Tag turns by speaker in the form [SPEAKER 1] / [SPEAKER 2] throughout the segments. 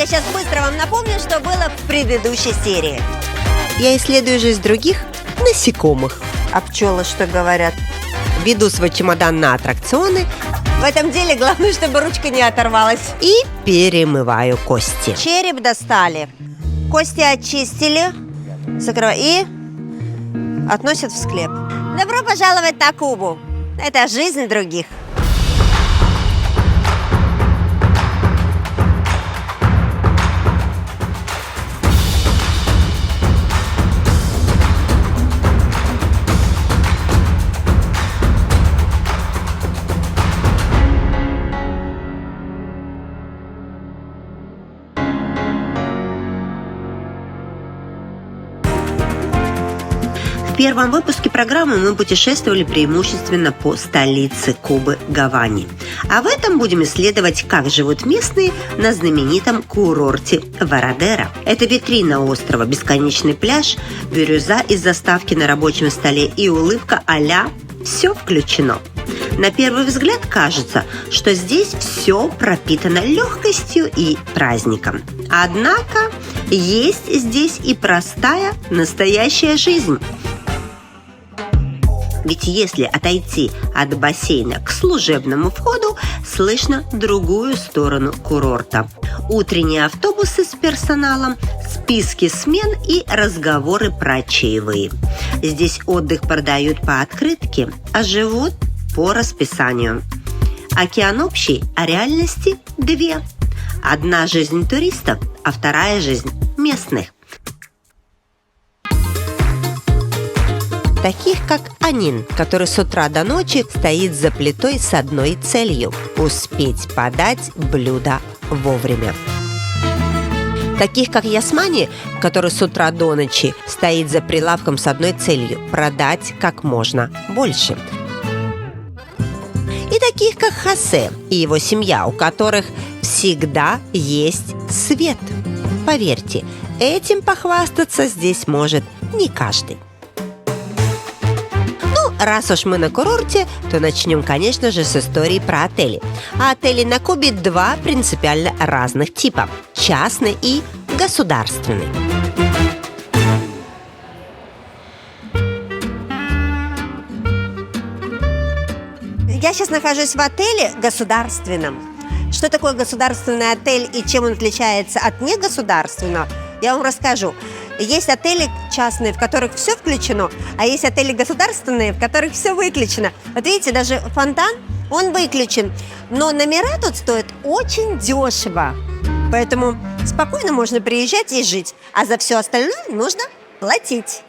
[SPEAKER 1] Я сейчас быстро вам напомню, что было в предыдущей серии.
[SPEAKER 2] Я исследую жизнь других насекомых.
[SPEAKER 1] А пчелы что говорят?
[SPEAKER 2] Веду свой чемодан на аттракционы
[SPEAKER 1] В этом деле главное, чтобы ручка не оторвалась.
[SPEAKER 2] и перемываю кости.
[SPEAKER 1] Череп достали, кости очистили, и относят в склеп. Добро пожаловать на Кубу. Это жизнь других.
[SPEAKER 2] В первом выпуске программы мы путешествовали преимущественно по столице Кубы Гаване. А в этом будем исследовать, как живут местные на знаменитом курорте Варадеро. Это витрина острова, бесконечный пляж, бирюза из заставки на рабочем столе и улыбка а-ля «все включено». На первый взгляд кажется, что здесь все пропитано легкостью и праздником. Однако есть здесь и простая настоящая жизнь. Ведь если отойти от бассейна к служебному входу, слышно другую сторону курорта. Утренние автобусы с персоналом, списки смен и разговоры про чаевые. Здесь отдых продают по открытке, а живут по расписанию. Океан общий, а реальности две. Одна жизнь туристов, а вторая жизнь местных. Таких как Анин, который с утра до ночи стоит за плитой с одной целью – успеть подать блюдо вовремя. Таких как Ясмани, который с утра до ночи стоит за прилавком с одной целью – продать как можно больше. И таких как Хосе и его семья, у которых всегда есть свет. Поверьте, этим похвастаться здесь может не каждый. Раз уж мы на курорте, то начнем, конечно же, с истории про отели. А отелей на Кубе два принципиально разных типа – частный и государственный.
[SPEAKER 1] Я сейчас нахожусь в отеле государственном. Что такое государственный отель и чем он отличается от негосударственного, я вам расскажу. Есть отели частные, в которых все включено, а есть отели государственные, в которых все выключено. Вот видите, даже фонтан, он выключен, но номера тут стоят очень дешево. Поэтому спокойно можно приезжать и жить, а за все остальное нужно платить.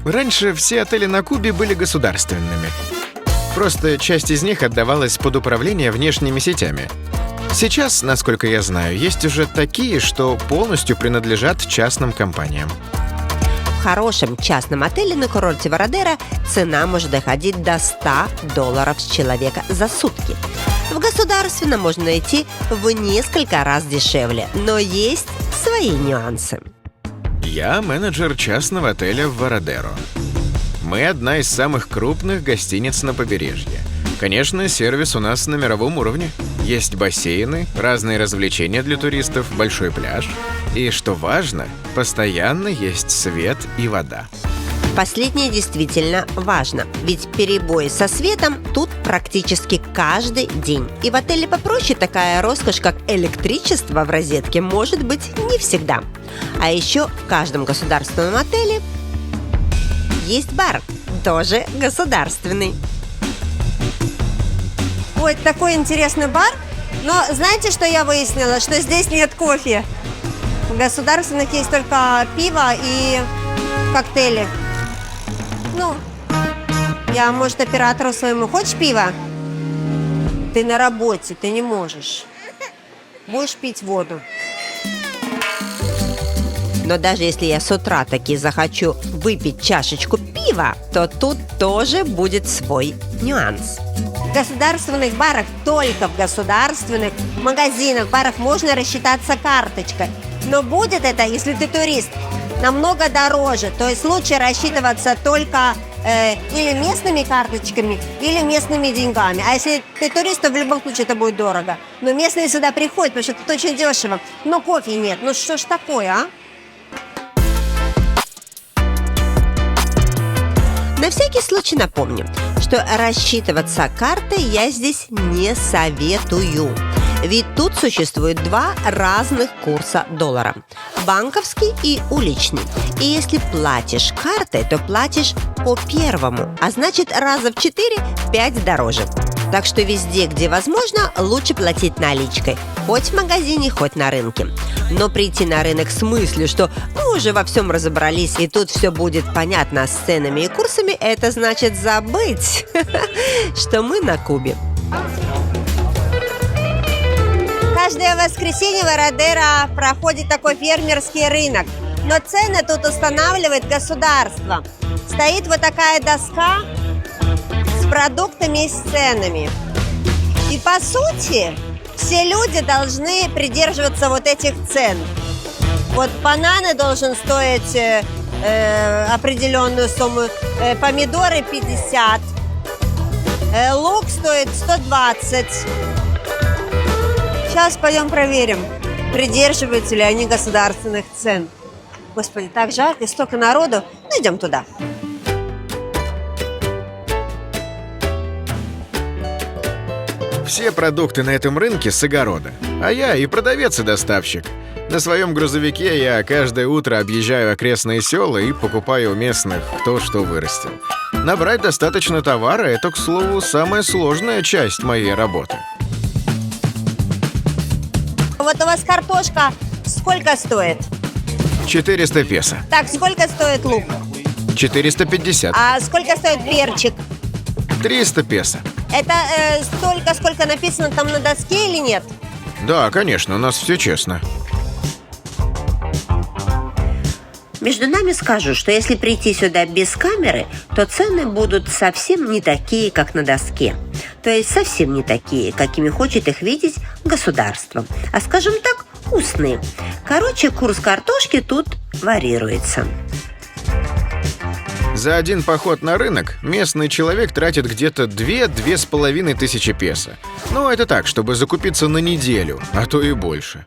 [SPEAKER 3] Раньше все отели на Кубе были государственными. Просто часть из них отдавалась под управление внешними сетями. Сейчас, насколько я знаю, есть уже такие, что полностью принадлежат частным компаниям.
[SPEAKER 2] В хорошем частном отеле на курорте Варадеро цена может доходить до $100 с человека за сутки. В государственном можно найти в несколько раз дешевле, но есть свои нюансы.
[SPEAKER 3] Я менеджер частного отеля в Варадеро. Мы одна из самых крупных гостиниц на побережье. Конечно, сервис у нас на мировом уровне. Есть бассейны, разные развлечения для туристов, большой пляж. И, что важно, постоянно есть свет и вода.
[SPEAKER 2] Последнее действительно важно, ведь перебои со светом тут практически каждый день. И в отеле попроще такая роскошь, как электричество в розетке, может быть не всегда. А еще в каждом государственном отеле есть бар, тоже государственный.
[SPEAKER 1] Ой, такой интересный бар. Но знаете, что я выяснила? Что здесь нет кофе. В государственных есть только пиво и коктейли. Ну, может, оператору своему: хочешь пиво? Ты на работе, ты не можешь. Будешь пить воду.
[SPEAKER 2] Но даже если я с утра таки захочу выпить чашечку пива, то тут тоже будет свой нюанс.
[SPEAKER 1] В государственных барах, только в государственных магазинах, барах можно рассчитаться карточкой. Но будет это, если ты турист, намного дороже. То есть лучше рассчитываться только или местными карточками, или местными деньгами. А если ты турист, то в любом случае это будет дорого. Но местные сюда приходят, потому что тут очень дешево. Но кофе нет. Ну что ж такое, а?
[SPEAKER 2] На всякий случай напомню, что рассчитываться картой я здесь не советую. Ведь тут существует два разных курса доллара – банковский и уличный. И если платишь картой, то платишь по первому, а значит раза в 4-5 дороже. Так что везде, где возможно, лучше платить наличкой. Хоть в магазине, хоть на рынке. Но прийти на рынок с мыслью, что мы уже во всем разобрались и тут все будет понятно с ценами и курсами, это значит забыть, что мы на Кубе.
[SPEAKER 1] Каждое воскресенье в Варадеро проходит такой фермерский рынок. Но цены тут устанавливает государство. Стоит вот такая доска с продуктами и с ценами. И по сути все люди должны придерживаться вот этих цен. Вот бананы должен стоить определенную сумму, помидоры 50, лук стоит 120. Сейчас пойдем проверим, придерживаются ли они государственных цен. Господи, так жарко, столько народу. Ну, идем туда.
[SPEAKER 3] Все продукты на этом рынке с огорода. А я и продавец, и доставщик. На своем грузовике я каждое утро объезжаю окрестные села и покупаю у местных кто что вырастил. Набрать достаточно товара – это, к слову, самая сложная часть моей работы.
[SPEAKER 1] Вот у вас картошка сколько стоит?
[SPEAKER 3] 400 песо.
[SPEAKER 1] Так, сколько стоит лук?
[SPEAKER 3] 450.
[SPEAKER 1] А сколько стоит перчик?
[SPEAKER 3] 300 песо.
[SPEAKER 1] Это столько, сколько написано там на доске или нет?
[SPEAKER 3] Да, конечно, у нас все честно.
[SPEAKER 2] Между нами скажу, что если прийти сюда без камеры, то цены будут совсем не такие, как на доске. То есть совсем не такие, какими хочет их видеть государство. А скажем так, устные. Короче, курс картошки тут варьируется.
[SPEAKER 3] За один поход на рынок местный человек тратит где-то 2-2,5 тысячи песо. Ну, это так, чтобы закупиться на неделю, а то и больше.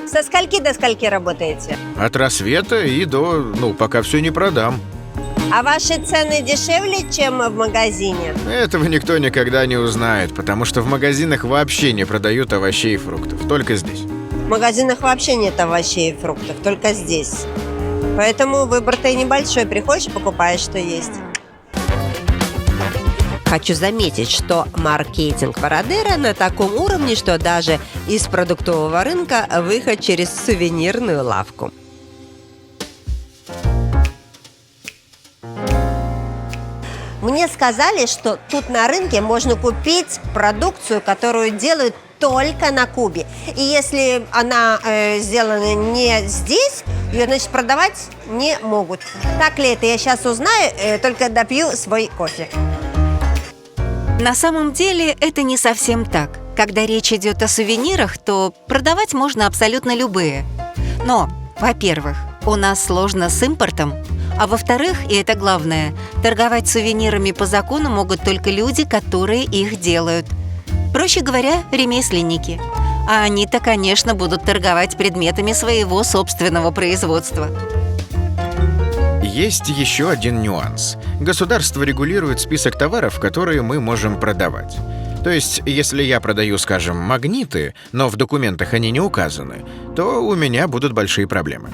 [SPEAKER 1] Со скольки до скольки работаете?
[SPEAKER 3] От рассвета и до, пока все не продам.
[SPEAKER 1] А ваши цены дешевле, чем в магазине?
[SPEAKER 3] Этого никто никогда не узнает, потому что в магазинах вообще не продают овощей и фруктов, только здесь.
[SPEAKER 1] В магазинах вообще нет овощей и фруктов, только здесь. Поэтому выбор-то и небольшой. Приходишь и покупаешь, что есть.
[SPEAKER 2] Хочу заметить, что маркетинг Варадеро на таком уровне, что даже из продуктового рынка выход через сувенирную лавку.
[SPEAKER 1] Мне сказали, что тут на рынке можно купить продукцию, которую делают только на Кубе. И если она сделана не здесь, ее, значит, продавать не могут. Так ли это, я сейчас узнаю, только допью свой кофе.
[SPEAKER 4] На самом деле это не совсем так. Когда речь идет о сувенирах, то продавать можно абсолютно любые. Но, во-первых, у нас сложно с импортом, а во-вторых, и это главное, торговать сувенирами по закону могут только люди, которые их делают. Проще говоря, ремесленники. А они-то, конечно, будут торговать предметами своего собственного производства.
[SPEAKER 3] Есть еще один нюанс. Государство регулирует список товаров, которые мы можем продавать. То есть, если я продаю, скажем, магниты, но в документах они не указаны, то у меня будут большие проблемы.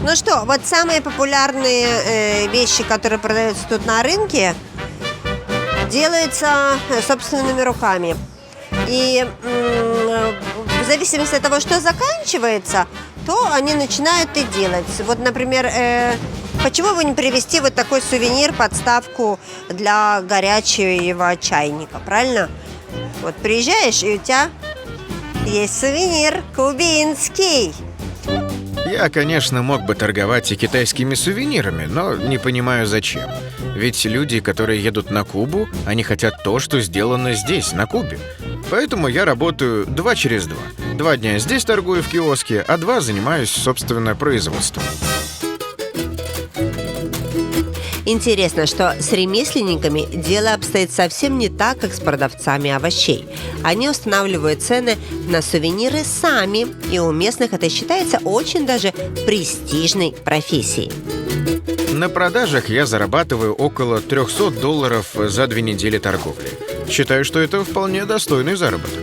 [SPEAKER 1] Ну что, вот самые популярные вещи, которые продаются тут на рынке, делаются собственными руками. И в зависимости от того, что заканчивается, то они начинают и делать. Вот, например, почему бы не привезти вот такой сувенир, подставку для горячего чайника, правильно? Вот приезжаешь, и у тебя есть сувенир кубинский.
[SPEAKER 3] Я, конечно, мог бы торговать и китайскими сувенирами, но не понимаю, зачем. Ведь люди, которые едут на Кубу, они хотят то, что сделано здесь, на Кубе. Поэтому я работаю 2 через 2. 2 дня здесь торгую в киоске, а 2 занимаюсь, собственно, производством.
[SPEAKER 2] Интересно, что с ремесленниками дело обстоит совсем не так, как с продавцами овощей. Они устанавливают цены на сувениры сами, и у местных это считается очень даже престижной профессией.
[SPEAKER 3] На продажах я зарабатываю около $300 за 2 недели торговли. Считаю, что это вполне достойный заработок.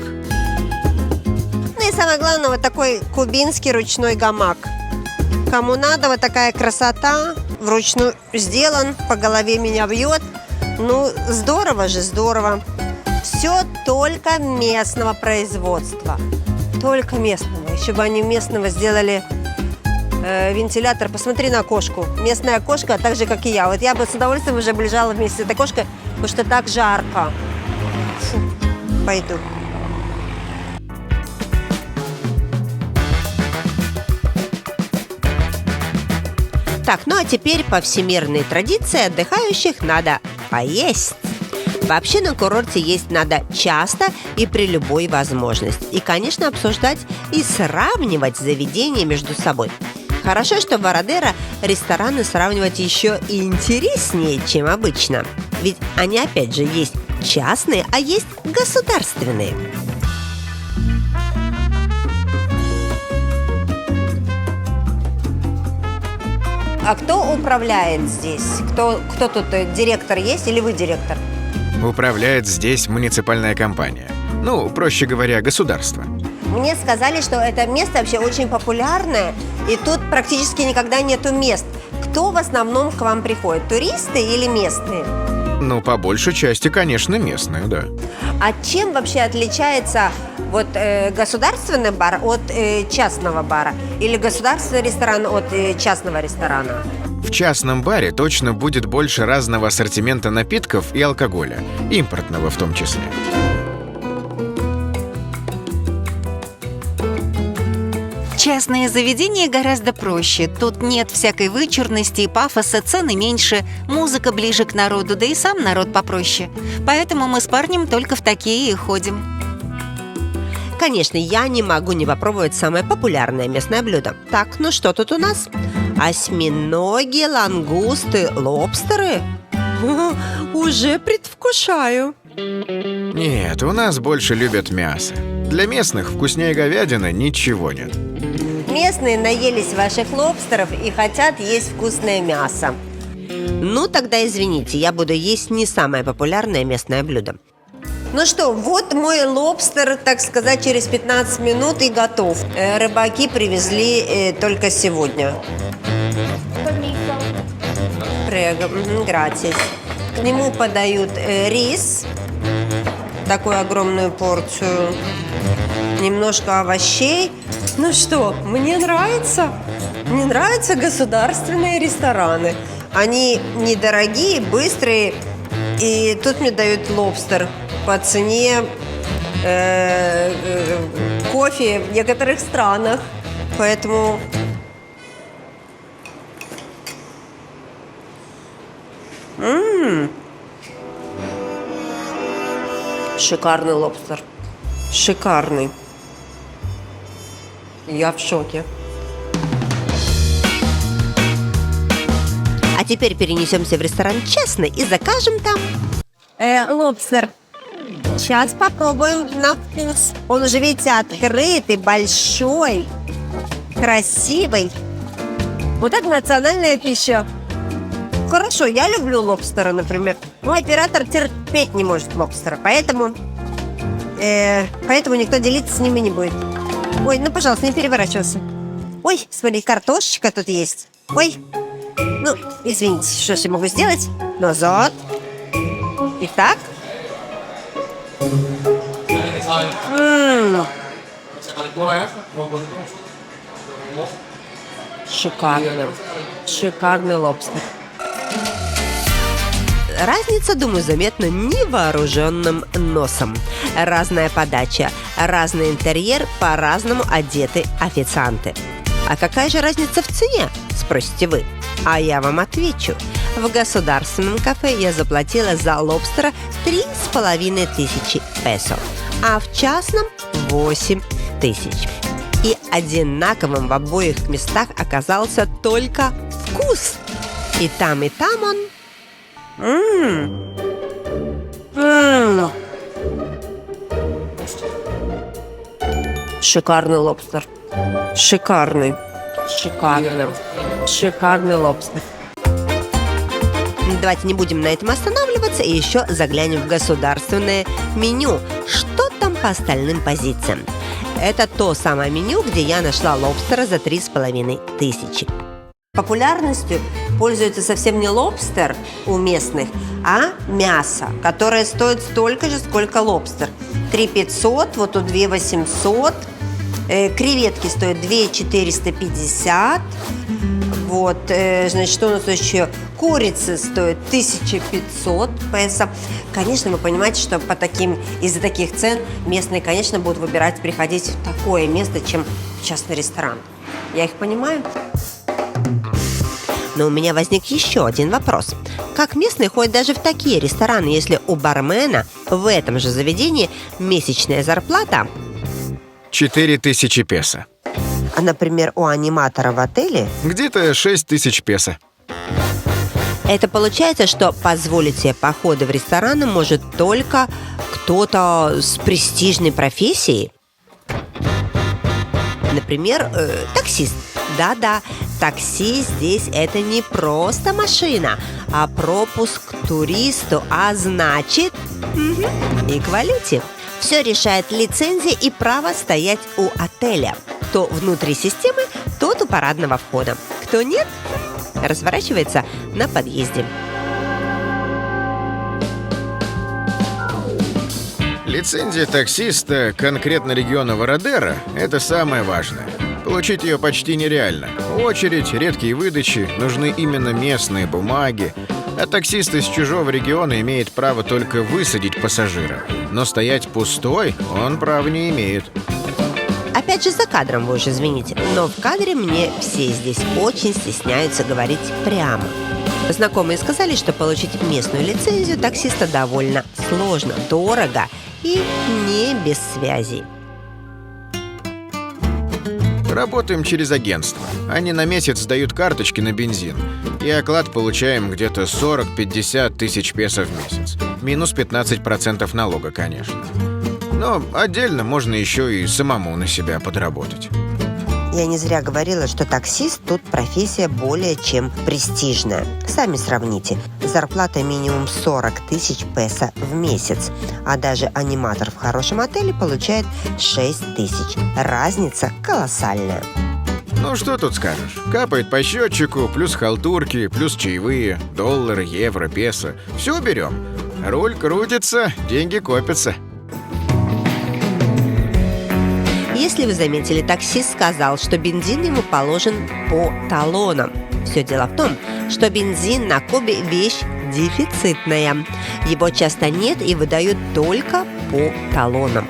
[SPEAKER 1] Ну и самое главное, вот такой кубинский ручной гамак. Кому надо, вот такая красота, вручную сделан, по голове меня бьет. Ну, здорово же, здорово. Все только местного производства. Только местного. Еще бы они местного сделали вентилятор. Посмотри на кошку. Местная кошка, так же, как и я. Вот я бы с удовольствием уже лежала вместе с этой кошкой, потому что так жарко. Фу, пойду.
[SPEAKER 2] Так, ну а теперь по всемирной традиции отдыхающих надо поесть. Вообще на курорте есть надо часто и при любой возможности. И, конечно, обсуждать и сравнивать заведения между собой. Хорошо, что в Варадеро рестораны сравнивать еще и интереснее, чем обычно. Ведь они, опять же, есть частные, а есть государственные.
[SPEAKER 1] А кто управляет здесь? Кто тут? Директор есть или вы директор?
[SPEAKER 3] Управляет здесь муниципальная компания. Ну, проще говоря, государство.
[SPEAKER 1] Мне сказали, что это место вообще очень популярное, и тут практически никогда нету мест. Кто в основном к вам приходит? Туристы или местные?
[SPEAKER 3] Ну, по большей части, конечно, местные, да.
[SPEAKER 1] А чем вообще отличается вот государственный бар от частного бара? Или государственный ресторан от частного ресторана?
[SPEAKER 3] В частном баре точно будет больше разного ассортимента напитков и алкоголя, импортного в том числе.
[SPEAKER 4] Частные заведения гораздо проще. Тут нет всякой вычурности и пафоса, цены меньше, музыка ближе к народу, да и сам народ попроще. Поэтому мы с парнем только в такие и ходим.
[SPEAKER 2] Конечно, я не могу не попробовать самое популярное местное блюдо. Так, ну что тут у нас? Осьминоги, лангусты, лобстеры? Уже предвкушаю.
[SPEAKER 3] Нет, у нас больше любят мясо. Для местных вкуснее говядины ничего нет.
[SPEAKER 1] Местные наелись ваших лобстеров и хотят есть вкусное мясо.
[SPEAKER 2] Ну, тогда извините, я буду есть не самое популярное местное блюдо.
[SPEAKER 1] Ну что, вот мой лобстер, так сказать, через 15 минут и готов. Рыбаки привезли только сегодня. Прего, гратис. К нему подают рис, такую огромную порцию, немножко овощей. Ну что, мне нравится. Мне нравятся государственные рестораны. Они недорогие, быстрые. И тут мне дают лобстер по цене кофе в некоторых странах. Поэтому шикарный лобстер. Шикарный. Я в шоке.
[SPEAKER 2] А теперь перенесемся в ресторан «Честный» и закажем там...
[SPEAKER 1] Лобстер. Сейчас попробуем на вкус. Он уже, видите, открытый, большой, красивый. Вот это национальная пища. Хорошо, я люблю лобстера, например. Мой оператор терпеть не может лобстера, поэтому никто делиться с ними не будет. Ой, ну, пожалуйста, не переворачивайся. Ой, смотри, картошечка тут есть. Ой, ну, извините, что ж я могу сделать? Назад. Итак. Шикарный. Шикарный лобстер.
[SPEAKER 2] Разница, думаю, заметна невооруженным носом. Разная подача, разный интерьер, по-разному одеты официанты. А какая же разница в цене, спросите вы? А я вам отвечу. В государственном кафе я заплатила за лобстера 3500 песо, а в частном 8000. И одинаковым в обоих местах оказался только вкус. И там он
[SPEAKER 1] М. М. Шикарный лобстер. Шикарный. Шикарный. Шикарный лобстер. Давайте не будем на этом останавливаться и еще заглянем в государственное меню. Что там по остальным позициям? Это то самое меню, где я нашла лобстера за 3500. Популярностью пользуется совсем не лобстер у местных, а мясо, которое стоит столько же, сколько лобстер. 3500, вот тут 2800. Креветки стоят 2450. Вот, значит, что у нас еще? Курица стоит 1500 песо. Конечно, вы понимаете, что из-за таких цен местные, конечно, будут выбирать приходить в такое место, чем в частный ресторан. Я их понимаю. Но у меня возник еще один вопрос. Как местные ходят даже в такие рестораны, если у бармена в этом же заведении месячная зарплата
[SPEAKER 3] 4000 песо.
[SPEAKER 2] А, например, у аниматора в отеле
[SPEAKER 3] Где-то 6000 песо.
[SPEAKER 2] это получается, что позволить себе походы в рестораны может только кто-то с престижной профессией. Например, таксист. Да-да, такси здесь это не просто машина, а пропуск к туристу, а значит и к валюте. Все решает лицензия и право стоять у отеля. Кто внутри системы, тот у парадного входа. Кто нет, разворачивается на подъезде.
[SPEAKER 3] Лицензия таксиста конкретно региона Варадеро – это самое важное. Получить ее почти нереально. Очередь, редкие выдачи, нужны именно местные бумаги. А таксист из чужого региона имеет право только высадить пассажира. Но стоять пустой он права не имеет.
[SPEAKER 2] Опять же, за кадром вы уж извините, но в кадре мне все здесь очень стесняются говорить прямо. Знакомые сказали, что получить местную лицензию таксиста довольно сложно, дорого и не без связей.
[SPEAKER 3] Работаем через агентство. Они на месяц дают карточки на бензин. И оклад получаем где-то 40-50 тысяч песо в месяц. Минус 15% налога, конечно. Но отдельно можно еще и самому на себя подработать.
[SPEAKER 2] Я не зря говорила, что таксист тут профессия более чем престижная. Сами сравните. Зарплата минимум 40 тысяч песо в месяц. А даже аниматор в хорошем отеле получает 6 тысяч. Разница колоссальная.
[SPEAKER 3] Ну что тут скажешь? Капает по счетчику, плюс халтурки, плюс чаевые, доллары, евро, песо. Все берем. Руль крутится, деньги копятся.
[SPEAKER 2] Если вы заметили, таксист сказал, что бензин ему положен по талонам. Все дело в том, что бензин на Кубе вещь дефицитная. Его часто нет и выдают только по талонам.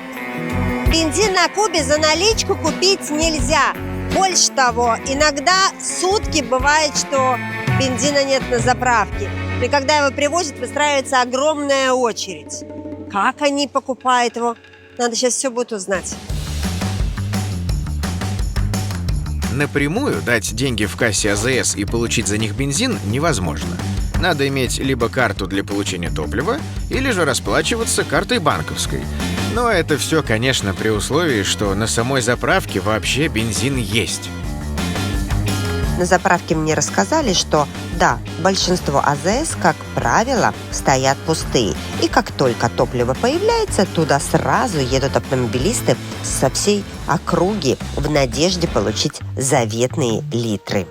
[SPEAKER 1] Бензин на Кубе за наличку купить нельзя. Больше того, иногда сутки бывает, что бензина нет на заправке. И когда его привозят, выстраивается огромная очередь. Как они покупают его? Надо сейчас все будет узнать.
[SPEAKER 3] Напрямую дать деньги в кассе АЗС и получить за них бензин невозможно. Надо иметь либо карту для получения топлива, или же расплачиваться картой банковской. Но это все, конечно, при условии, что на самой заправке вообще бензин есть.
[SPEAKER 2] На заправке мне рассказали, что да, большинство АЗС, как правило, стоят пустые. И как только топливо появляется, туда сразу едут автомобилисты со всей округи в надежде получить заветные литры.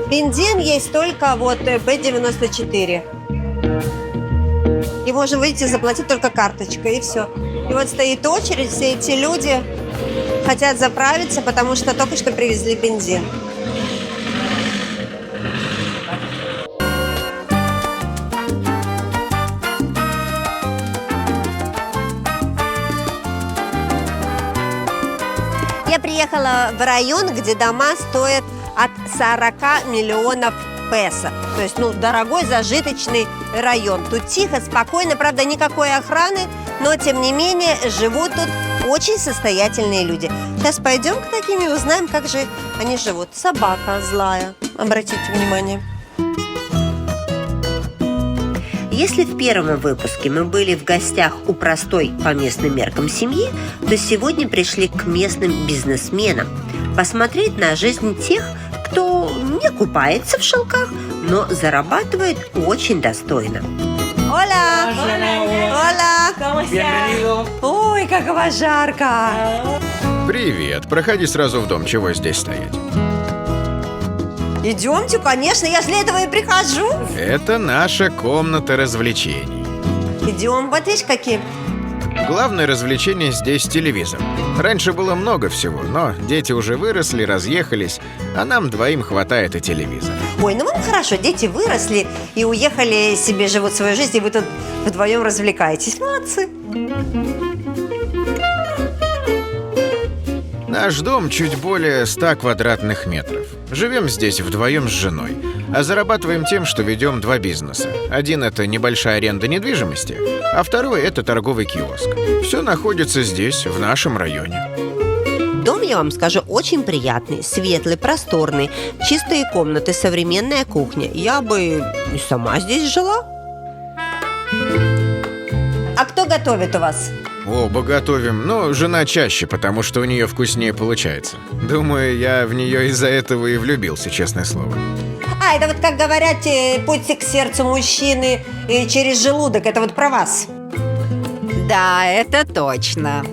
[SPEAKER 1] Бензин есть только вот Б-94. И можно выйти и заплатить только карточкой, и все. И вот стоит очередь, все эти люди хотят заправиться, потому что только что привезли бензин. Я приехала в район, где дома стоят от 40 миллионов песо. То есть, дорогой, зажиточный район. Тут тихо, спокойно, правда, никакой охраны, но, тем не менее, живут тут очень состоятельные люди. Сейчас пойдем к таким и узнаем, как же они живут. Собака злая, обратите внимание.
[SPEAKER 2] Если в первом выпуске мы были в гостях у простой по местным меркам семьи, то сегодня пришли к местным бизнесменам посмотреть на жизнь тех, кто не купается в шелках, но зарабатывает очень достойно.
[SPEAKER 1] Оля! Оля!
[SPEAKER 5] Bienvenido.
[SPEAKER 1] Ой, как у вас жарко!
[SPEAKER 3] Привет, проходи сразу в дом, чего здесь стоять?
[SPEAKER 1] Идемте, конечно, я же для этого и прихожу.
[SPEAKER 3] Это наша комната развлечений.
[SPEAKER 1] Идем, вот видишь, какие.
[SPEAKER 3] Главное развлечение здесь телевизор. Раньше было много всего, но дети уже выросли, разъехались, а нам двоим хватает и телевизора.
[SPEAKER 1] Ой, ну вам хорошо, дети выросли и уехали себе, живут свою жизнь, и вы тут вдвоем развлекаетесь. Молодцы.
[SPEAKER 3] Наш дом чуть более 100 квадратных метров. Живем здесь вдвоем с женой, а зарабатываем тем, что ведем два бизнеса. Один – это небольшая аренда недвижимости, а второй – это торговый киоск. Все находится здесь, в нашем районе.
[SPEAKER 2] Дом, я вам скажу, очень приятный, светлый, просторный, чистые комнаты, современная кухня. Я бы и сама здесь жила.
[SPEAKER 1] А кто готовит у вас?
[SPEAKER 3] Оба готовим, но жена чаще, потому что у нее вкуснее получается. Думаю, я в нее из-за этого и влюбился, честное слово.
[SPEAKER 1] А, это вот, как говорят, путь к сердцу мужчины через желудок. Это вот про вас.
[SPEAKER 4] Да, это точно.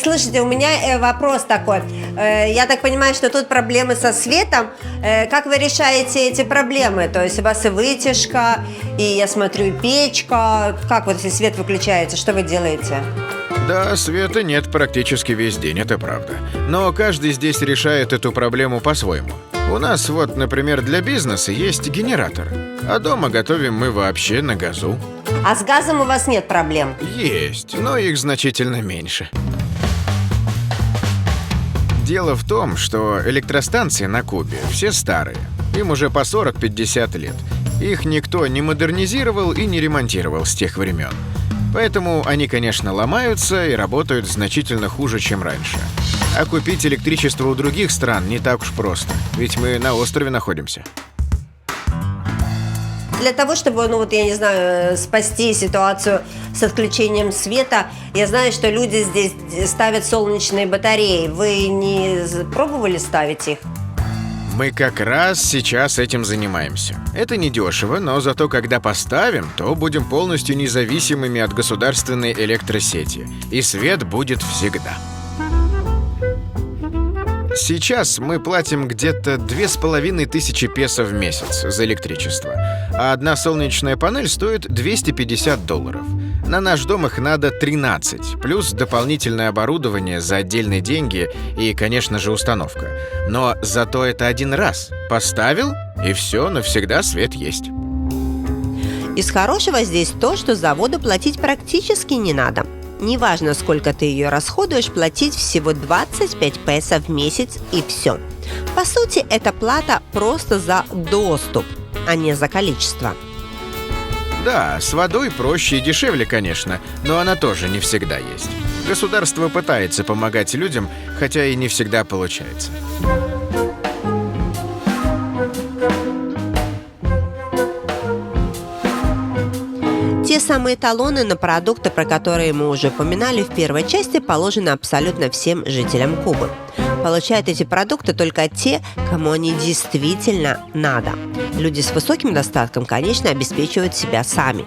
[SPEAKER 1] Слушайте, у меня вопрос такой. Я так понимаю, что тут проблемы со светом. Как вы решаете эти проблемы? То есть у вас и вытяжка, и, я смотрю, и печка. Как вот, если свет выключается, что вы делаете?
[SPEAKER 3] Да, света нет практически весь день, это правда. Но каждый здесь решает эту проблему по-своему. У нас вот, например, для бизнеса есть генератор, а дома готовим мы вообще на газу.
[SPEAKER 1] А с газом у вас нет проблем?
[SPEAKER 3] Есть, но их значительно меньше. Дело в том, что электростанции на Кубе все старые. Им уже по 40-50 лет. Их никто не модернизировал и не ремонтировал с тех времен. Поэтому они, конечно, ломаются и работают значительно хуже, чем раньше. А купить электричество у других стран не так уж просто, ведь мы на острове находимся.
[SPEAKER 1] Для того, чтобы, ну вот, я не знаю, спасти ситуацию с отключением света, я знаю, что люди здесь ставят солнечные батареи. Вы не пробовали ставить их?
[SPEAKER 3] Мы как раз сейчас этим занимаемся. Это недешево, но зато когда поставим, то будем полностью независимыми от государственной электросети. И свет будет всегда. Сейчас мы платим где-то 2500 песо в месяц за электричество, а одна солнечная панель стоит $250. На наш дом их надо 13, плюс дополнительное оборудование за отдельные деньги и, конечно же, установка. Но зато это один раз. Поставил, и все, навсегда свет есть.
[SPEAKER 2] Из хорошего здесь то, что за воду платить практически не надо. Неважно, сколько ты ее расходуешь, платить всего 25 песо в месяц и все. По сути, это плата просто за доступ, а не за количество.
[SPEAKER 3] Да, с водой проще и дешевле, конечно, но она тоже не всегда есть. Государство пытается помогать людям, хотя и не всегда получается.
[SPEAKER 2] Те самые талоны на продукты, про которые мы уже упоминали в первой части, положены абсолютно всем жителям Кубы. Получают эти продукты только те, кому они действительно надо. Люди с высоким достатком, конечно, обеспечивают себя сами.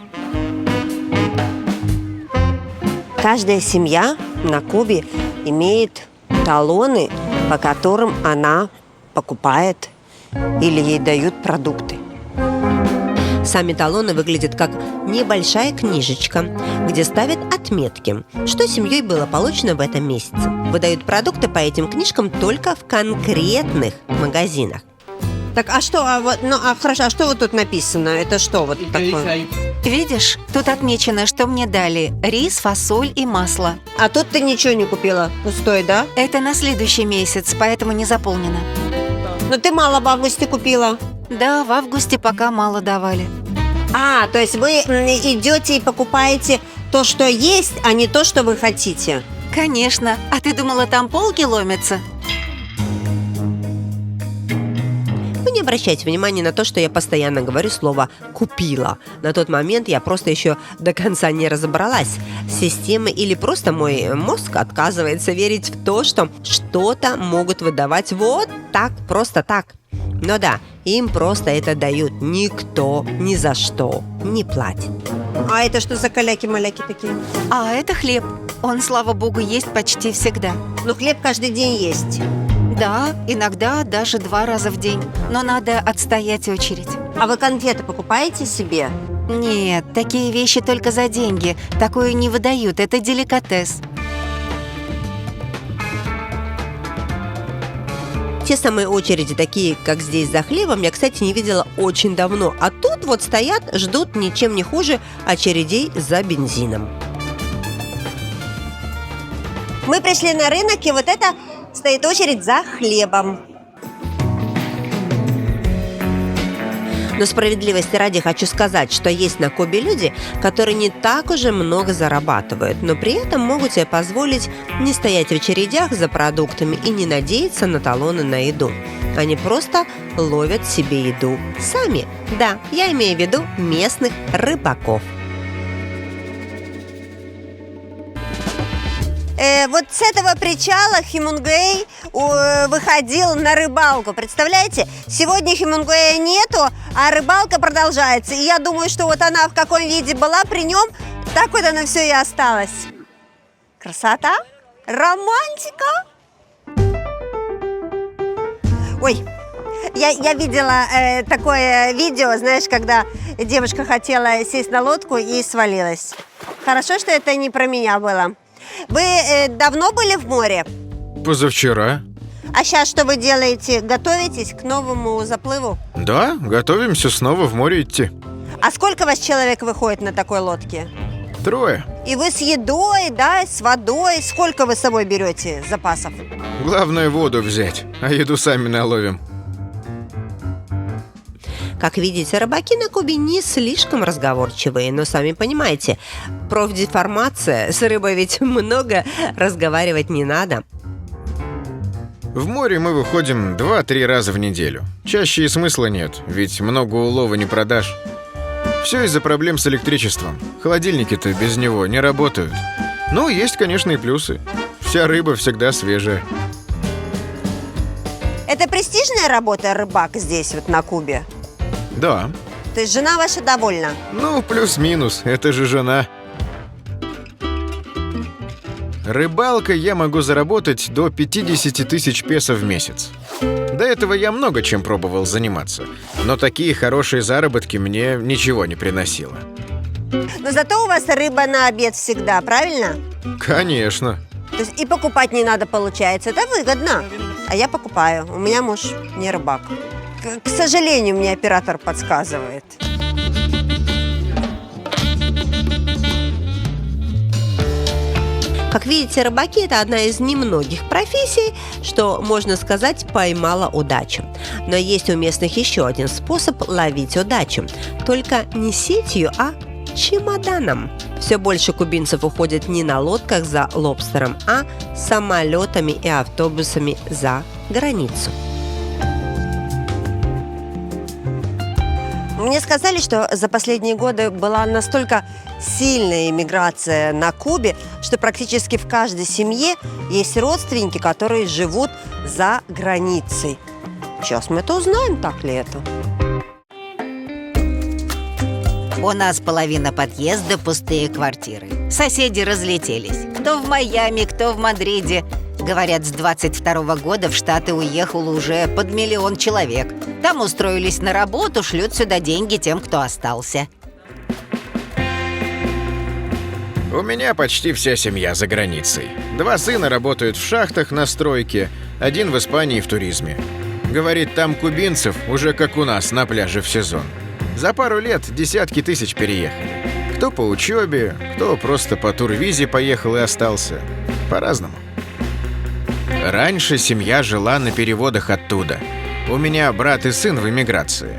[SPEAKER 1] Каждая семья на Кубе имеет талоны, по которым она покупает или ей дают продукты.
[SPEAKER 2] Сами талоны выглядят как небольшая книжечка, где ставят отметки, что семьей было получено в этом месяце. Выдают продукты по этим книжкам только в конкретных магазинах.
[SPEAKER 1] Так, а что, хорошо, а что вот тут написано? Это что вот
[SPEAKER 5] ¿Y qué dice
[SPEAKER 1] такое?
[SPEAKER 5] ahí?
[SPEAKER 4] Видишь, тут отмечено, что мне дали рис, фасоль и масло.
[SPEAKER 1] А тут ты ничего не купила? Пустой, да?
[SPEAKER 4] Это на следующий месяц, поэтому не заполнено.
[SPEAKER 1] Но ты мало в августе купила.
[SPEAKER 4] Да, в августе пока мало давали.
[SPEAKER 1] А, то есть вы идете и покупаете то, что есть, а не то, что вы хотите.
[SPEAKER 4] Конечно. А ты думала, там полки ломятся?
[SPEAKER 2] Вы не обращайте внимания на то, что я постоянно говорю слово «купила». На тот момент я просто еще до конца не разобралась с системой, или просто мой мозг отказывается верить в то, что что-то могут выдавать вот так, просто так. Но да, им просто это дают. Никто ни за что не платит.
[SPEAKER 1] А это что за каляки-маляки такие?
[SPEAKER 4] А это хлеб. Он, слава богу, есть почти всегда.
[SPEAKER 1] Ну, хлеб каждый день есть.
[SPEAKER 4] Да, иногда даже 2 раза в день. Но надо отстоять очередь.
[SPEAKER 1] А вы конфеты покупаете себе?
[SPEAKER 4] Нет, такие вещи только за деньги. Такое не выдают, это деликатес.
[SPEAKER 2] Те самые очереди, такие, как здесь за хлебом, я, кстати, не видела очень давно. А тут вот стоят, ждут ничем не хуже очередей за бензином.
[SPEAKER 1] Мы пришли на рынок, и вот это стоит очередь за хлебом.
[SPEAKER 2] Но справедливости ради хочу сказать, что есть на Кубе люди, которые не так уже много зарабатывают, но при этом могут себе позволить не стоять в очередях за продуктами и не надеяться на талоны на еду. Они просто ловят себе еду сами. Да, я имею в виду местных рыбаков.
[SPEAKER 1] Вот с этого причала Хемингуэй выходил на рыбалку. Представляете? Сегодня Хемингуэя нету, а рыбалка продолжается. И я думаю, что вот она в каком виде была при нем, так вот она все и осталась. Красота? Романтика? Ой, я видела такое видео, знаешь, когда девушка хотела сесть на лодку и свалилась. Хорошо, что это не про меня было. Вы давно были в море?
[SPEAKER 3] Позавчера.
[SPEAKER 1] А сейчас что вы делаете? Готовитесь к новому заплыву?
[SPEAKER 3] Да, готовимся снова в море идти.
[SPEAKER 1] А сколько вас человек выходит на такой лодке?
[SPEAKER 3] 3.
[SPEAKER 1] И вы с едой, да, с водой? Сколько вы с собой берете запасов?
[SPEAKER 3] Главное воду взять, а еду сами наловим.
[SPEAKER 2] Как видите, рыбаки на Кубе не слишком разговорчивые, но сами понимаете, профдеформация, с рыбой ведь много разговаривать не надо.
[SPEAKER 3] В море мы выходим 2-3 раза в неделю. Чаще и смысла нет, ведь много улова не продашь. Все из-за проблем с электричеством. Холодильники-то без него не работают. Ну, есть, конечно, и плюсы. Вся рыба всегда свежая.
[SPEAKER 1] Это престижная работа рыбак здесь, вот на Кубе?
[SPEAKER 3] Да.
[SPEAKER 1] То есть жена ваша довольна?
[SPEAKER 3] Ну, плюс-минус, это же жена. Рыбалкой я могу заработать до 50 тысяч песо в месяц. До этого я много чем пробовал заниматься, но такие хорошие заработки мне ничего не приносило.
[SPEAKER 1] Но зато у вас рыба на обед всегда, правильно?
[SPEAKER 3] Конечно.
[SPEAKER 1] То есть и покупать не надо, получается. Это выгодно. А я покупаю. У меня муж не рыбак. К сожалению, мне оператор подсказывает.
[SPEAKER 2] Как видите, рыбаки – это одна из немногих профессий, что, можно сказать, поймала удачу. Но есть у местных еще один способ ловить удачу. Только не сетью, а чемоданом. Все больше кубинцев уходят не на лодках за лобстером, а самолетами и автобусами за границу.
[SPEAKER 1] Мне сказали, что за последние годы была настолько сильная иммиграция на Кубе, что практически в каждой семье есть родственники, которые живут за границей. Сейчас мы это узнаем, так ли это.
[SPEAKER 4] У нас половина подъезда пустые квартиры. Соседи разлетелись. Кто в Майами, кто в Мадриде. Говорят, с 22 года в Штаты уехало уже под 1 миллион человек. Там устроились на работу, шлют сюда деньги тем, кто остался.
[SPEAKER 3] У меня почти вся семья за границей. 2 сына работают в шахтах на стройке, 1 в Испании в туризме. Говорит, там кубинцев уже как у нас на пляже в сезон. За пару лет десятки тысяч переехали. Кто по учебе, кто просто по турвизе поехал и остался. По-разному. Раньше семья жила на переводах оттуда. У меня брат и сын в эмиграции.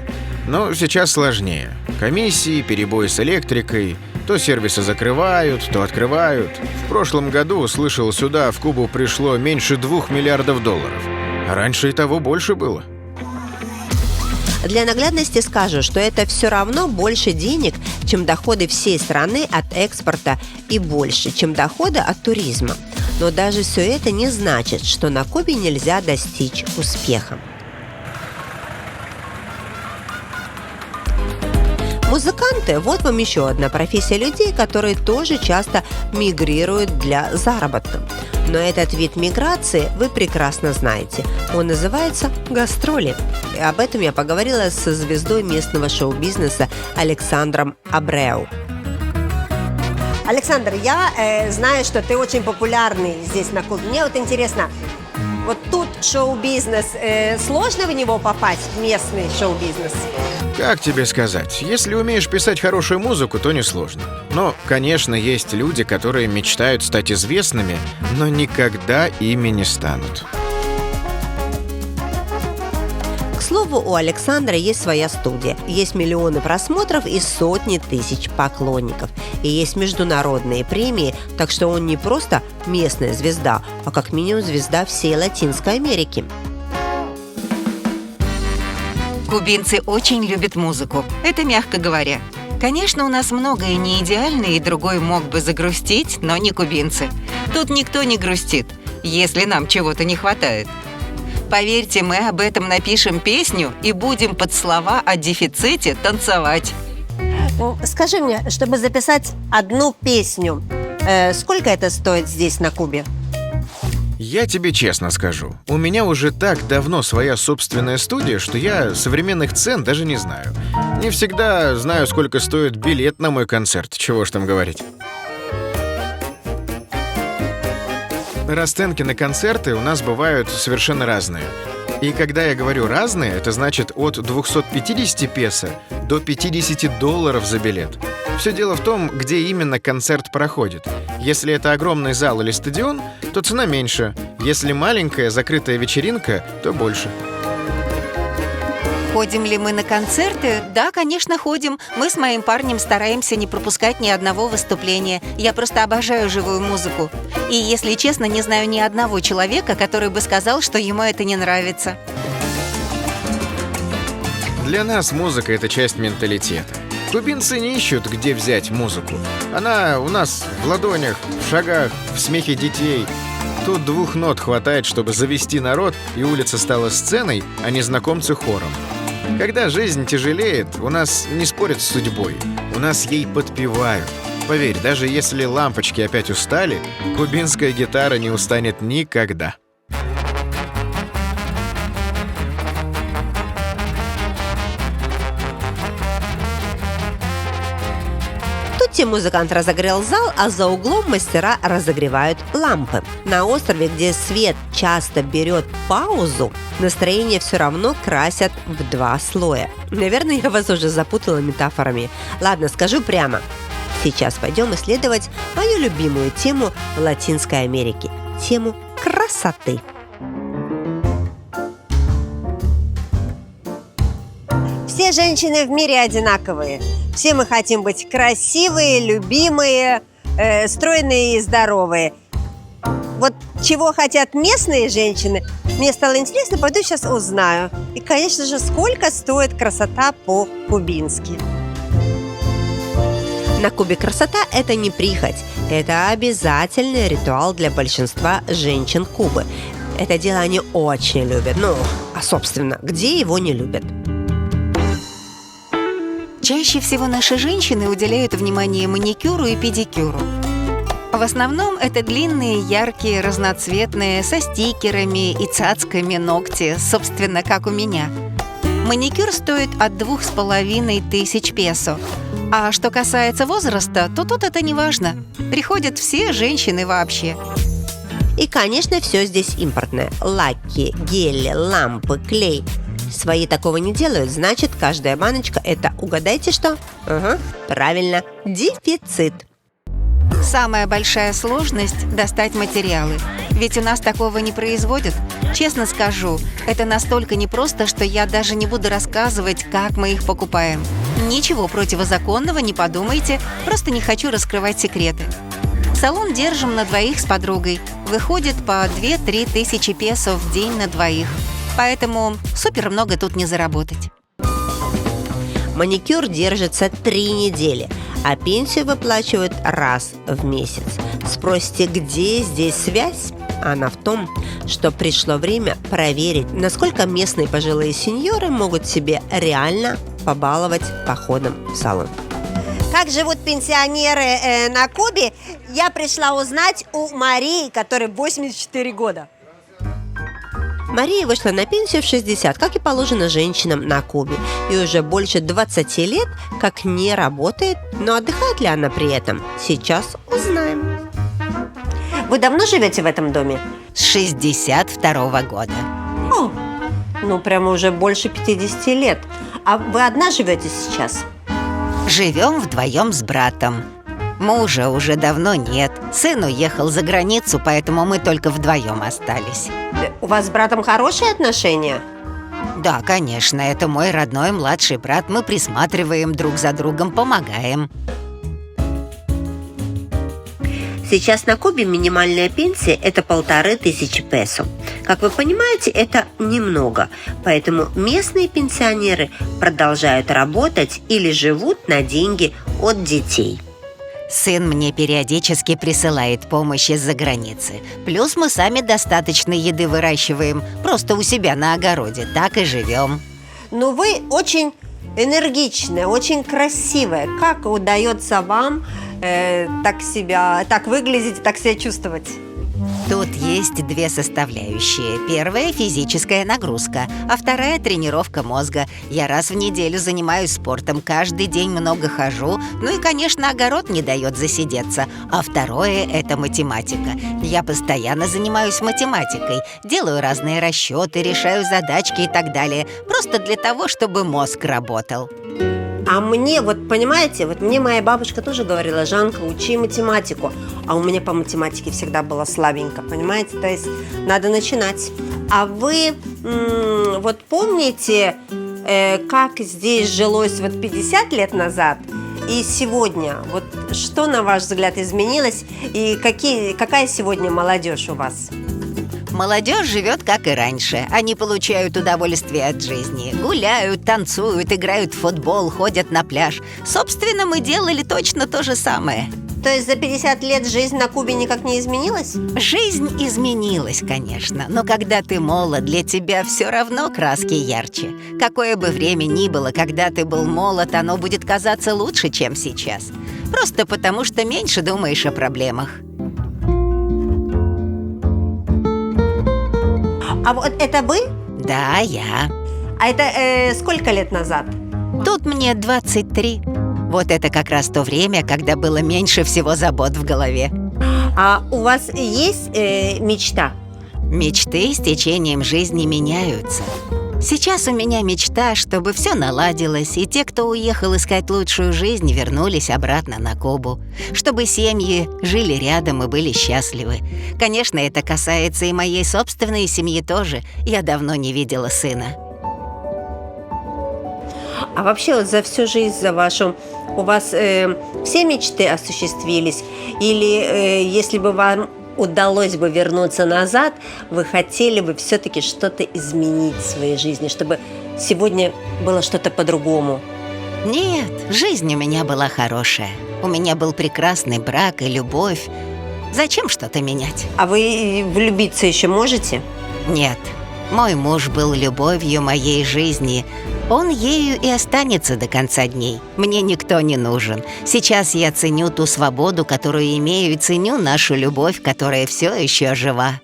[SPEAKER 3] Но сейчас сложнее. Комиссии, перебои с электрикой. То сервисы закрывают, то открывают. В прошлом году, слышал, сюда в Кубу пришло меньше 2 миллиардов долларов. А раньше и того больше было.
[SPEAKER 2] Для наглядности скажу, что это все равно больше денег, чем доходы всей страны от экспорта и больше, чем доходы от туризма. Но даже все это не значит, что на Кубе нельзя достичь успеха. Музыканты – вот вам еще одна профессия людей, которые тоже часто мигрируют для заработка. Но этот вид миграции вы прекрасно знаете. Он называется гастроли. И об этом я поговорила со звездой местного шоу-бизнеса Александром Абреу.
[SPEAKER 1] Александр, я знаю, что ты очень популярный здесь на Кубе. Мне вот интересно, вот тут шоу-бизнес, сложно в него попасть, в местный шоу-бизнес?
[SPEAKER 3] Как тебе сказать? Если умеешь писать хорошую музыку, то несложно. Но, конечно, есть люди, которые мечтают стать известными, но никогда ими не станут.
[SPEAKER 2] К слову, у Александра есть своя студия. Есть миллионы просмотров и сотни тысяч поклонников. И есть международные премии, так что он не просто местная звезда, а как минимум звезда всей Латинской Америки.
[SPEAKER 4] Кубинцы очень любят музыку. Это мягко говоря. Конечно, у нас многое не идеально, и другой мог бы загрустить, но не кубинцы. Тут никто не грустит, если нам чего-то не хватает. Поверьте, мы об этом напишем песню и будем под слова о дефиците танцевать.
[SPEAKER 1] Скажи мне, чтобы записать одну песню, сколько это стоит здесь, на Кубе?
[SPEAKER 3] Я тебе честно скажу, у меня уже так давно своя собственная студия, что я современных цен даже не знаю. Не всегда знаю, сколько стоит билет на мой концерт, чего ж там говорить. Расценки на концерты у нас бывают совершенно разные. И когда я говорю «разные», это значит от 250 песо до 50 долларов за билет. Все дело в том, где именно концерт проходит. Если это огромный зал или стадион, то цена меньше. Если маленькая закрытая вечеринка, то больше.
[SPEAKER 4] Ходим ли мы на концерты? Да, конечно, ходим. Мы с моим парнем стараемся не пропускать ни одного выступления. Я просто обожаю живую музыку. И, если честно, не знаю ни одного человека, который бы сказал, что ему это не нравится.
[SPEAKER 3] Для нас музыка – это часть менталитета. Кубинцы не ищут, где взять музыку. Она у нас в ладонях, в шагах, в смехе детей. Тут 2 нот хватает, чтобы завести народ, и улица стала сценой, а незнакомцы хором. Когда жизнь тяжелеет, у нас не спорят с судьбой, у нас ей подпевают. Поверь, даже если лампочки опять устали, кубинская гитара не устанет никогда.
[SPEAKER 2] Тут музыкант разогрел зал, а за углом мастера разогревают лампы. На острове, где свет часто берет паузу, настроение все равно красят в 2 слоя. Наверное, я вас уже запутала метафорами. Ладно, скажу прямо. Сейчас пойдем исследовать мою любимую тему Латинской Америки – тему красоты.
[SPEAKER 1] Все женщины в мире одинаковые. Все мы хотим быть красивые, любимые, стройные и здоровые. Вот чего хотят местные женщины, мне стало интересно, пойду сейчас узнаю. И, конечно же, сколько стоит красота по-кубински.
[SPEAKER 2] На Кубе красота – это не прихоть, это обязательный ритуал для большинства женщин Кубы. Это дело они очень любят. Ну, а собственно, где его не любят?
[SPEAKER 4] Чаще всего наши женщины уделяют внимание маникюру и педикюру. В основном это длинные, яркие, разноцветные, со стикерами и цацками ногти, собственно, как у меня. Маникюр стоит от 2500 песо. А что касается возраста, то тут это не важно. Приходят все женщины вообще.
[SPEAKER 2] И, конечно, все здесь импортное. Лаки, гели, лампы, клей. Свои такого не делают, значит, каждая баночка – это, угадайте что? Ага, правильно, дефицит.
[SPEAKER 4] Самая большая сложность – достать материалы. Ведь у нас такого не производят. Честно скажу, это настолько непросто, что я даже не буду рассказывать, как мы их покупаем. Ничего противозаконного, не подумайте, просто не хочу раскрывать секреты. Салон держим на двоих с подругой. Выходит по 2-3 тысячи песо в день на двоих. Поэтому супер много тут не заработать.
[SPEAKER 2] Маникюр держится 3 недели, а пенсию выплачивают раз в месяц. Спросите, где здесь связь? Она в том, что пришло время проверить, насколько местные пожилые сеньоры могут себе реально побаловать походом в салон.
[SPEAKER 1] Как живут пенсионеры на Кубе, я пришла узнать у Марии, которой 84 года.
[SPEAKER 2] Мария вышла на пенсию в 60, как и положено женщинам на Кубе, и уже больше 20 лет как не работает, но отдыхает ли она при этом? Сейчас узнаем.
[SPEAKER 1] Вы давно живете в этом доме?
[SPEAKER 4] С 62-го года.
[SPEAKER 1] О, ну прямо уже больше 50 лет. А вы одна живете сейчас?
[SPEAKER 4] Живем вдвоем с братом. Мужа уже давно нет. Сын уехал за границу, поэтому мы только вдвоем остались.
[SPEAKER 1] У вас с братом хорошие отношения?
[SPEAKER 4] Да, конечно, это мой родной младший брат. Мы присматриваем друг за другом, помогаем.
[SPEAKER 2] Сейчас на Кубе минимальная пенсия – это 1500 песо. Как вы понимаете, это немного, поэтому местные пенсионеры продолжают работать или живут на деньги от детей.
[SPEAKER 4] Сын мне периодически присылает помощь из-за границы. Плюс мы сами достаточно еды выращиваем, просто у себя на огороде, так и живем.
[SPEAKER 1] Ну вы очень энергичная, очень красивая. Как удается вам так выглядеть, так себя чувствовать?
[SPEAKER 4] Тут есть 2 составляющие. Первая – физическая нагрузка, а вторая – тренировка мозга. Я раз в неделю занимаюсь спортом, каждый день много хожу. Ну и, конечно, огород не дает засидеться. А второе – это математика. Я постоянно занимаюсь математикой, делаю разные расчеты, решаю задачки и так далее. Просто для того, чтобы мозг работал.
[SPEAKER 1] А мне, вот понимаете, вот мне моя бабушка тоже говорила: Жанка, учи математику. А у меня по математике всегда было слабенько, понимаете? То есть надо начинать. А вы вот помните, как здесь жилось вот 50 лет назад и сегодня? Вот что, на ваш взгляд, изменилось? И какая сегодня молодежь у вас?
[SPEAKER 4] Молодежь живет, как и раньше. Они получают удовольствие от жизни. Гуляют, танцуют, играют в футбол, ходят на пляж. Собственно, мы делали точно то же самое.
[SPEAKER 1] То есть за 50 лет жизнь на Кубе никак не изменилась?
[SPEAKER 4] Жизнь изменилась, конечно. Но когда ты молод, для тебя все равно краски ярче. Какое бы время ни было, когда ты был молод, оно будет казаться лучше, чем сейчас. Просто потому, что меньше думаешь о проблемах.
[SPEAKER 1] А вот это вы?
[SPEAKER 4] Да, я.
[SPEAKER 1] А это сколько лет назад?
[SPEAKER 4] Тут мне 23. Вот это как раз то время, когда было меньше всего забот в голове.
[SPEAKER 1] А у вас есть мечта?
[SPEAKER 4] Мечты с течением жизни меняются. Сейчас у меня мечта, чтобы все наладилось, и те, кто уехал искать лучшую жизнь, вернулись обратно на Кубу. Чтобы семьи жили рядом и были счастливы. Конечно, это касается и моей собственной семьи тоже. Я давно не видела сына.
[SPEAKER 1] А вообще вот за всю жизнь, за вашу, у вас все мечты осуществились? Или если бы вам удалось бы вернуться назад, вы хотели бы все-таки что-то изменить в своей жизни, чтобы сегодня было что-то по-другому?
[SPEAKER 4] Нет, жизнь у меня была хорошая. У меня был прекрасный брак и любовь. Зачем что-то менять?
[SPEAKER 1] А вы влюбиться еще можете?
[SPEAKER 4] Нет, мой муж был любовью моей жизни. Он ею и останется до конца дней. Мне никто не нужен. Сейчас я ценю ту свободу, которую имею, и ценю нашу любовь, которая все еще жива.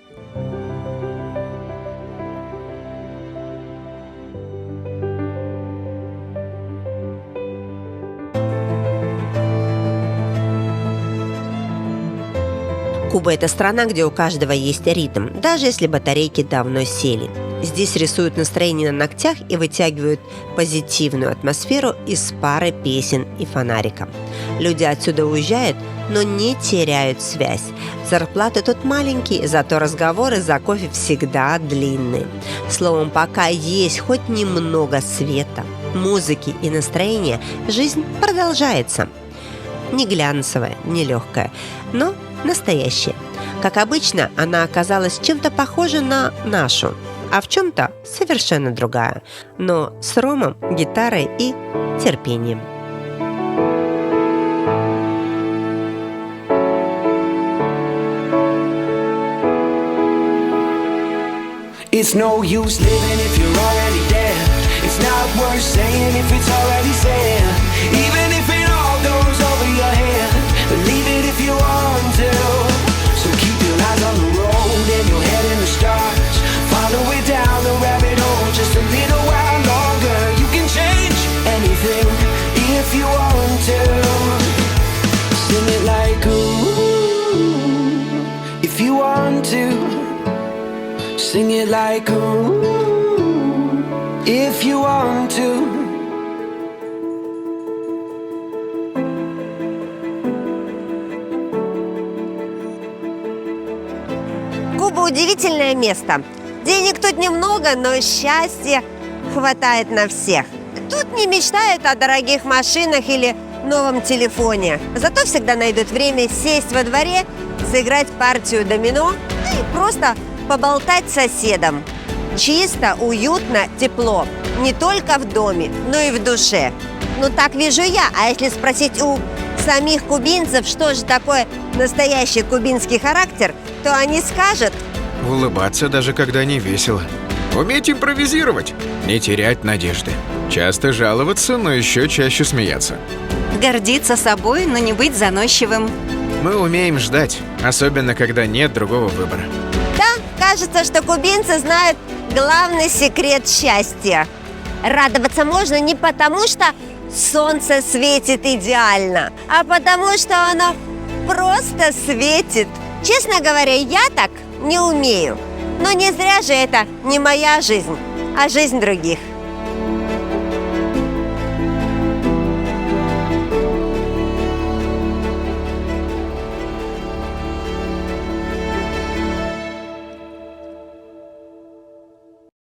[SPEAKER 2] Куба – это страна, где у каждого есть ритм, даже если батарейки давно сели. Здесь рисуют настроение на ногтях и вытягивают позитивную атмосферу из пары песен и фонарика. Люди отсюда уезжают, но не теряют связь. Зарплаты тут маленькие, зато разговоры за кофе всегда длинные. Словом, пока есть хоть немного света, музыки и настроения жизнь продолжается. Не глянцевая, не легкая, но настоящая. Как обычно, она оказалась чем-то похожа на нашу, а в чем-то совершенно другая, но с ромом, гитарой и терпением.
[SPEAKER 5] It's no use living if you're already dead. It's not worth saying if it's already said. Even if it all goes over your head, believe it if you want to. So keep your eyes on the road and your head in the stars. Follow it down the rabbit hole just a little while longer. You can change anything if you want to. Sing it like ooh, if you want to. Sing it like ooh, if you want to.
[SPEAKER 1] Куба – удивительное место. Денег тут немного, но счастья хватает на всех. Тут не мечтают о дорогих машинах или новом телефоне. Зато всегда найдут время сесть во дворе, сыграть партию домино и просто поболтать с соседом. Чисто, уютно, тепло. Не только в доме, но и в душе. Ну так вижу я. А если спросить у самих кубинцев, что же такое настоящий кубинский характер, то они скажут:
[SPEAKER 3] Улыбаться даже когда не весело. Уметь импровизировать, не терять надежды. Часто жаловаться, но еще чаще смеяться.
[SPEAKER 4] Гордиться собой, но не быть заносчивым.
[SPEAKER 3] Мы умеем ждать, особенно когда нет другого выбора.
[SPEAKER 1] да, кажется, что кубинцы знают главный секрет счастья. Радоваться можно не потому, что солнце светит идеально, а потому, что оно просто светит. Честно говоря, я так не умею. Но не зря же это не моя жизнь, а жизнь других.